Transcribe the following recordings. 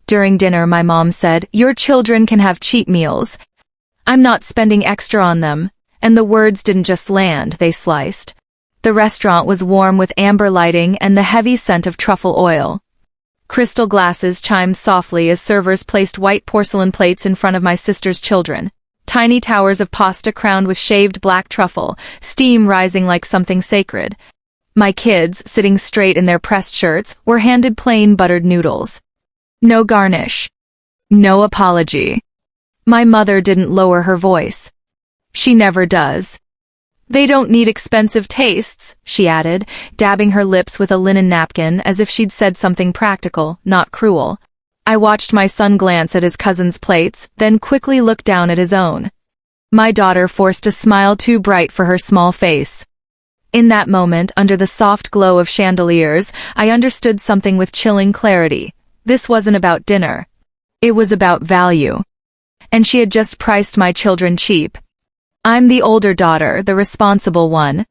During dinner, my mom said, "Your children can have cheap meals. I'm not spending extra on them." And the words didn't just land, they sliced. The restaurant was warm with amber lighting and the heavy scent of truffle oil. Crystal glasses chimed softly as servers placed white porcelain plates in front of my sister's children. Tiny towers of pasta crowned with shaved black truffle, steam rising like something sacred. My kids, sitting straight in their pressed shirts, were handed plain buttered noodles. No garnish. No apology. My mother didn't lower her voice. She never does. "They don't need expensive tastes," she added, dabbing her lips with a linen napkin as if she'd said something practical, not cruel. I watched my son glance at his cousin's plates, then quickly look down at his own. My daughter forced a smile too bright for her small face. In that moment, under the soft glow of chandeliers, I understood something with chilling clarity. This wasn't about dinner. It was about value. And she had just priced my children cheap. I'm the older daughter, the responsible one.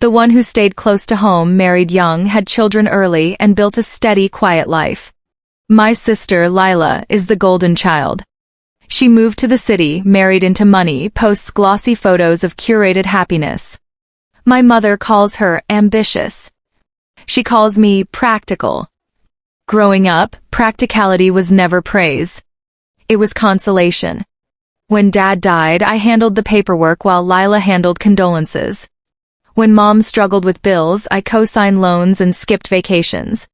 The one who stayed close to home, married young, had children early, and built a steady, quiet life. My sister, Lila, is the golden child. She moved to the city, married into money, posts glossy photos of curated happiness. My mother calls her ambitious. She calls me practical. Growing up, practicality was never praise. It was consolation. When Dad died, I handled the paperwork while Lila handled condolences. When Mom struggled with bills, I co-signed loans and skipped vacations.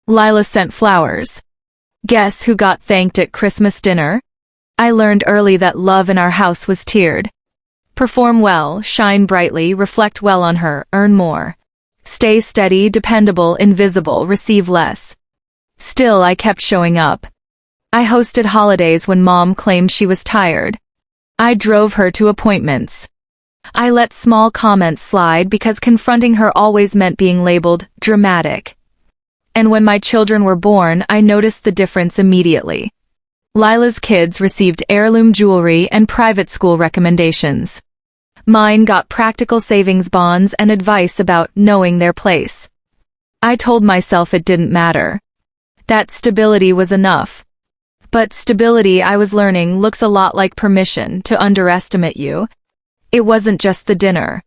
Lila sent flowers. Guess who got thanked at Christmas dinner? I learned early that love in our house was tiered. Perform well, shine brightly, reflect well on her, earn more. Stay steady, dependable, invisible, receive less. Still, I kept showing up. I hosted holidays when Mom claimed she was tired. I drove her to appointments. I let small comments slide because confronting her always meant being labeled dramatic. And when my children were born, I noticed the difference immediately. Lila's kids received heirloom jewelry and private school recommendations. Mine got practical savings bonds and advice about knowing their place. I told myself it didn't matter. That stability was enough. But stability, I was learning, looks a lot like permission to underestimate you. It wasn't just the dinner.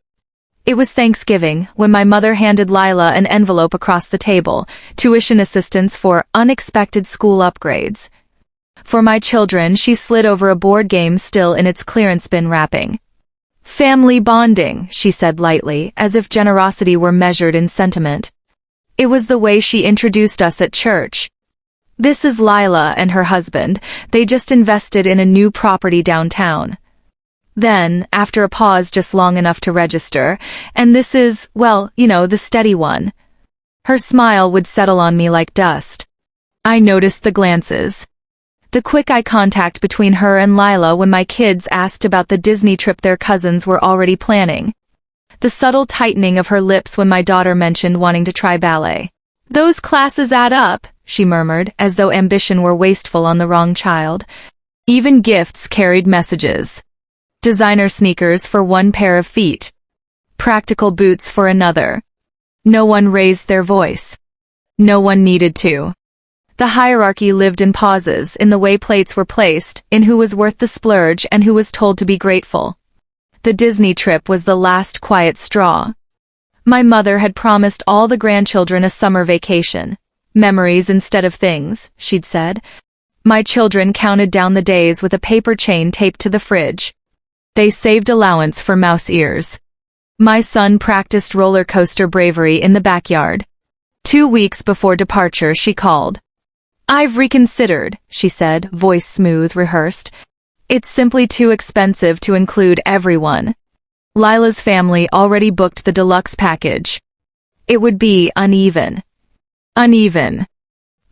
It was Thanksgiving, when my mother handed Lila an envelope across the table, tuition assistance for unexpected school upgrades. For my children, she slid over a board game still in its clearance bin wrapping. "Family bonding," she said lightly, as if generosity were measured in sentiment. It was the way she introduced us at church. "This is Lila and her husband. They just invested in a new property downtown." Then, after a pause just long enough to register, "And this is, well, the steady one." Her smile would settle on me like dust. I noticed the glances. The quick eye contact between her and Lila when my kids asked about the Disney trip their cousins were already planning. The subtle tightening of her lips when my daughter mentioned wanting to try ballet. "Those classes add up," she murmured, as though ambition were wasteful on the wrong child. Even gifts carried messages. Designer sneakers for one pair of feet. Practical boots for another. No one raised their voice. No one needed to. The hierarchy lived in pauses, in the way plates were placed, in who was worth the splurge and who was told to be grateful. The Disney trip was the last quiet straw. My mother had promised all the grandchildren a summer vacation. "Memories instead of things," she'd said. My children counted down the days with a paper chain taped to the fridge. They saved allowance for mouse ears. My son practiced roller coaster bravery in the backyard. 2 weeks before departure, she called. "I've reconsidered," she said, voice smooth, rehearsed. "It's simply too expensive to include everyone." Lila's family already booked the deluxe package. It would be uneven. Uneven.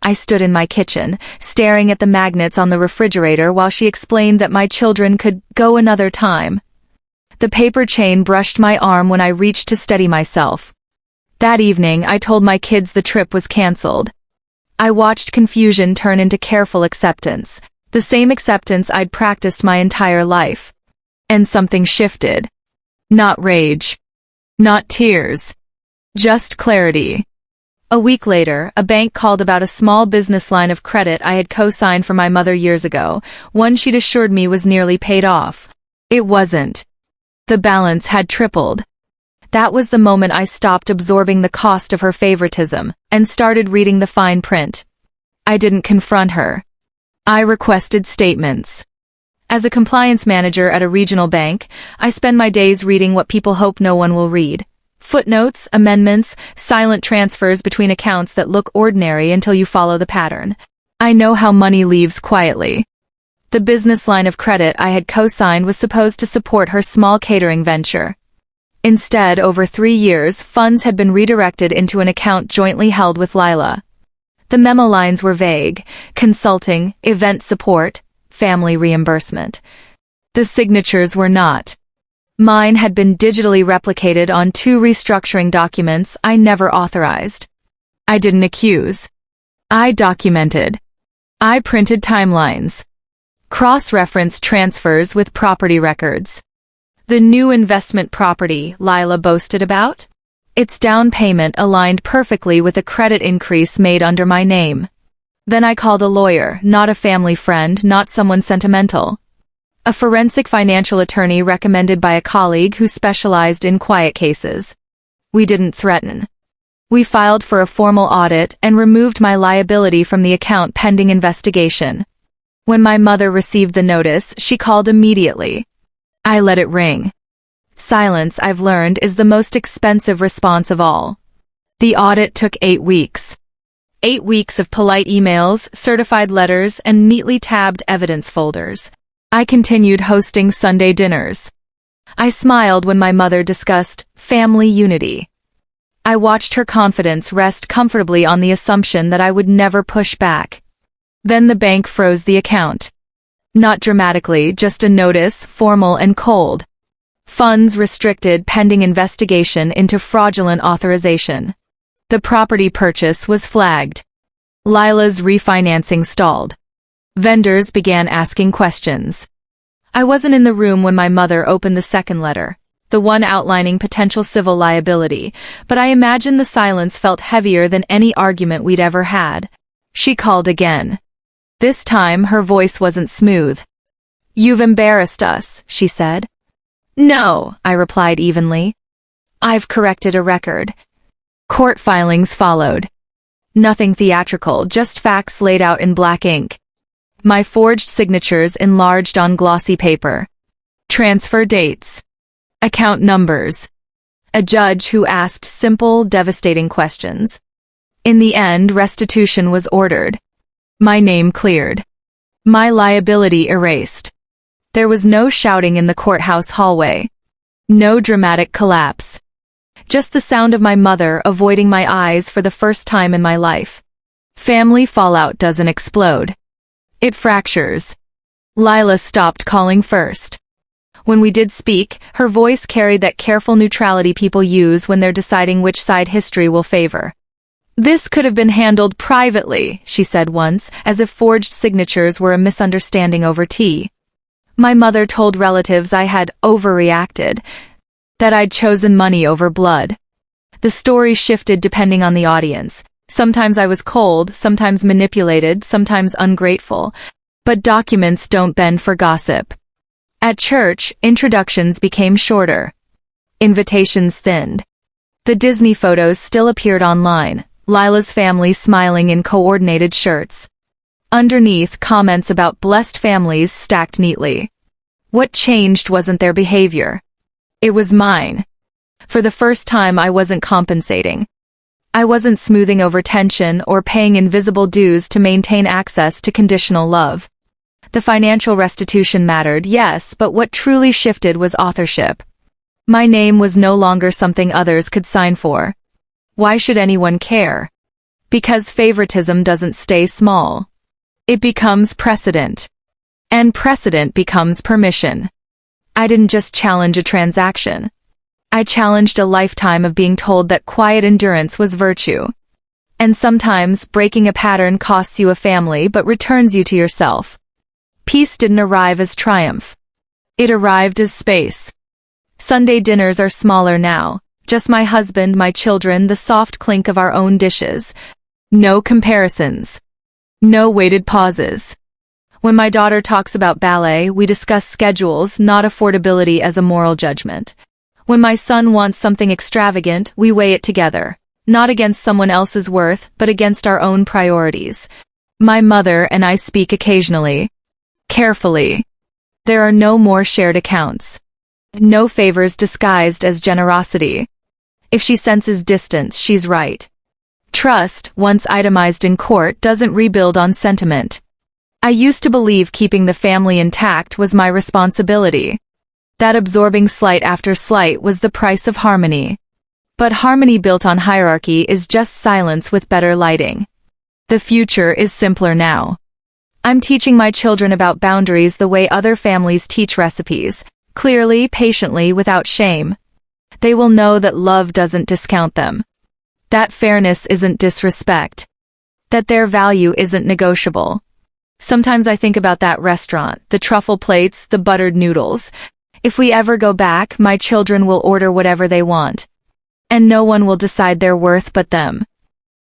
I stood in my kitchen, staring at the magnets on the refrigerator while she explained that my children could go another time. The paper chain brushed my arm when I reached to steady myself. That evening, I told my kids the trip was canceled. I watched confusion turn into careful acceptance, the same acceptance I'd practiced my entire life. And something shifted. Not rage. Not tears. Just clarity. A week later, a bank called about a small business line of credit I had co-signed for my mother years ago, one she'd assured me was nearly paid off. It wasn't. The balance had tripled. That was the moment I stopped absorbing the cost of her favoritism and started reading the fine print. I didn't confront her. I requested statements. As a compliance manager at a regional bank, I spend my days reading what people hope no one will read. Footnotes, amendments, silent transfers between accounts that look ordinary until you follow the pattern. I know how money leaves quietly. The business line of credit I had co-signed was supposed to support her small catering venture. Instead, over 3 years, funds had been redirected into an account jointly held with Lila. The memo lines were vague: consulting, event support, family reimbursement. The signatures were not. Mine had been digitally replicated on 2 restructuring documents I never authorized. I didn't accuse. I documented. I printed timelines. Cross-referenced transfers with property records. The new investment property Lila boasted about? Its down payment aligned perfectly with a credit increase made under my name. Then I called a lawyer, not a family friend, not someone sentimental. A forensic financial attorney recommended by a colleague who specialized in quiet cases. We didn't threaten. We filed for a formal audit and removed my liability from the account pending investigation. When my mother received the notice, she called immediately. I let it ring. Silence, I've learned, is the most expensive response of all. The audit took 8 weeks. 8 weeks of polite emails, certified letters, and neatly tabbed evidence folders. I continued hosting Sunday dinners. I smiled when my mother discussed family unity. I watched her confidence rest comfortably on the assumption that I would never push back. Then the bank froze the account. Not dramatically, just a notice, formal and cold. Funds restricted pending investigation into fraudulent authorization. The property purchase was flagged. Lila's refinancing stalled. Vendors began asking questions. I wasn't in the room when my mother opened the second letter, the one outlining potential civil liability, but I imagine the silence felt heavier than any argument we'd ever had. She called again. This time her voice wasn't smooth. "You've embarrassed us," she said. "No," I replied evenly. "I've corrected a record." Court filings followed. Nothing theatrical, just facts laid out in black ink. My forged signatures enlarged on glossy paper. Transfer dates. Account numbers. A judge who asked simple, devastating questions. In the end, restitution was ordered. My name cleared. My liability erased. There was no shouting in the courthouse hallway. No dramatic collapse. Just the sound of my mother avoiding my eyes for the first time in my life. Family fallout doesn't explode. It fractures. Lila stopped calling first. When we did speak, her voice carried that careful neutrality people use when they're deciding which side history will favor. "This could have been handled privately," she said once, as if forged signatures were a misunderstanding over tea. My mother told relatives I had overreacted, that I'd chosen money over blood. The story shifted depending on the audience. Sometimes I was cold, sometimes manipulated, sometimes ungrateful. But documents don't bend for gossip. At church, introductions became shorter. Invitations thinned. The Disney photos still appeared online, Lila's family smiling in coordinated shirts. Underneath, comments about blessed families stacked neatly. What changed wasn't their behavior. It was mine. For the first time, I wasn't compensating. I wasn't smoothing over tension or paying invisible dues to maintain access to conditional love. The financial restitution mattered, yes, but what truly shifted was authorship. My name was no longer something others could sign for. Why should anyone care? Because favoritism doesn't stay small. It becomes precedent. And precedent becomes permission. I didn't just challenge a transaction. I challenged a lifetime of being told that quiet endurance was virtue. And sometimes, breaking a pattern costs you a family but returns you to yourself. Peace didn't arrive as triumph. It arrived as space. Sunday dinners are smaller now, Just my husband, my children, the soft clink of our own dishes. No comparisons. No waited pauses. When my daughter talks about ballet, we discuss schedules, not affordability as a moral judgment. When my son wants something extravagant, we weigh it together, not against someone else's worth, but against our own priorities. My mother and I speak occasionally. Carefully. There are no more shared accounts. No favors disguised as generosity. If she senses distance, she's right. Trust, once itemized in court, doesn't rebuild on sentiment. I used to believe keeping the family intact was my responsibility. That absorbing slight after slight was the price of harmony. But harmony built on hierarchy is just silence with better lighting. The future is simpler now. I'm teaching my children about boundaries the way other families teach recipes, clearly, patiently, without shame. They will know that love doesn't discount them. That fairness isn't disrespect. That their value isn't negotiable. Sometimes I think about that restaurant, the truffle plates, the buttered noodles. If we ever go back, my children will order whatever they want. And no one will decide their worth but them.